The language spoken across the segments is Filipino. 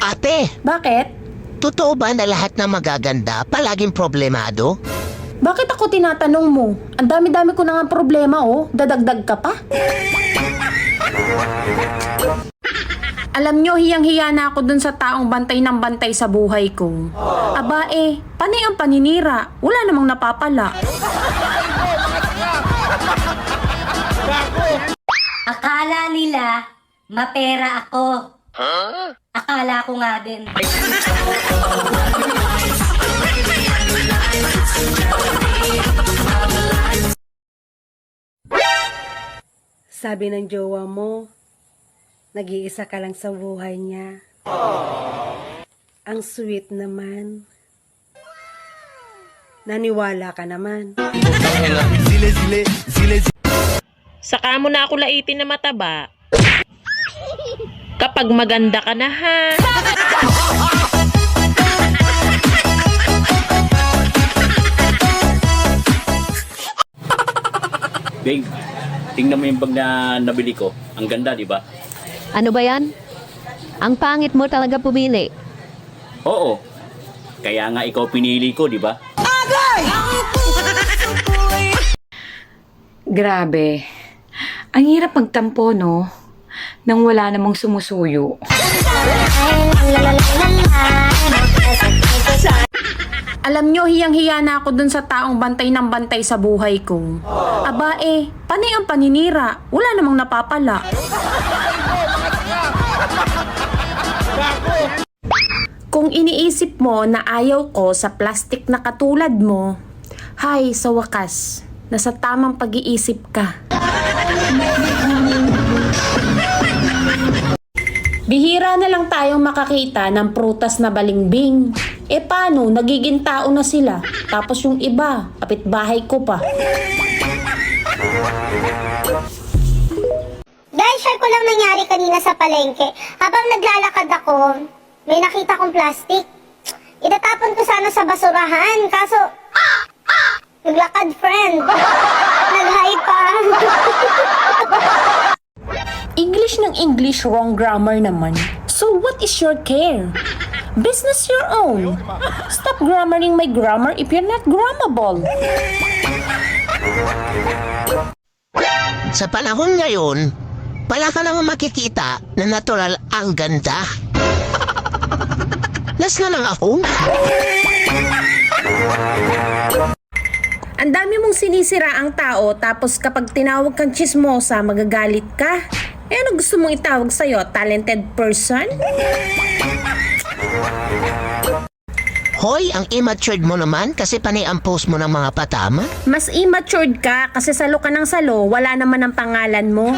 Ate, Bakit? totoo ba na lahat ng magaganda palaging problemado? Bakit ako tinatanong mo? Ang dami-dami ko na nga problema oh. Dadagdag ka pa? Alam nyo, hiyang-hiya na ako dun sa taong bantay ng bantay sa buhay ko. Aba panay ang paninira. Wala namang napapala. Akala nila, mapera ako. Akala ko nga din. Sabi ng jowa mo, nag-iisa ka lang sa buhay niya. Ang sweet naman. Naniwala ka naman. Saka mo na ako laitin na mataba. Kapag maganda ka na ha. Babe, tingnan mo yung bag na nabili ko. Ang ganda, di ba? Ano ba yan? Ang pangit mo talaga pumili. Oo. Kaya nga ikaw pinili ko, di ba? Grabe. Ang hirap magtampo, no? Nang wala namang sumusuyo. Alam nyo, hiyang-hiya na ako dun sa taong bantay ng bantay sa buhay ko. Aba panay ang paninira. Wala namang napapala. Kung iniisip mo na ayaw ko sa plastic na katulad mo, hay, sa wakas, nasa tamang pag-iisip ka. Bihira na lang tayong makakita ng prutas na balimbing. Paano, nagiging tao na sila. Tapos yung iba, kapitbahay ko pa. Guys, share ko lang nangyari kanina sa palengke. Habang naglalakad ako, may nakita kong plastic. Itatapon ko sana sa basurahan. Kaso, naglakad friend. Nag-hi pa. English ng English, wrong grammar naman. So what is your care? Business your own. Stop grammaring my grammar if you're not grammable. Sa panahon ngayon, wala ka naman makikita na natural ang ganda. Nas na lang ako. Ang dami mong sinisira ang tao tapos kapag tinawag kang chismosa, magagalit ka. Ano gusto mong itawag sa'yo? Talented person? Hoy, ang immature mo naman kasi panay ang post mo ng mga patama. Mas immatured ka kasi salo ka ng salo, wala naman ang pangalan mo.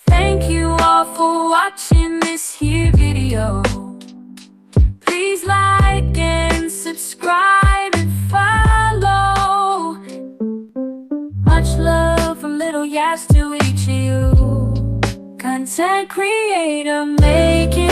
Thank you all for watching this here video. Please like and subscribe and follow. Much love from Little Yas to each of you. Content creator making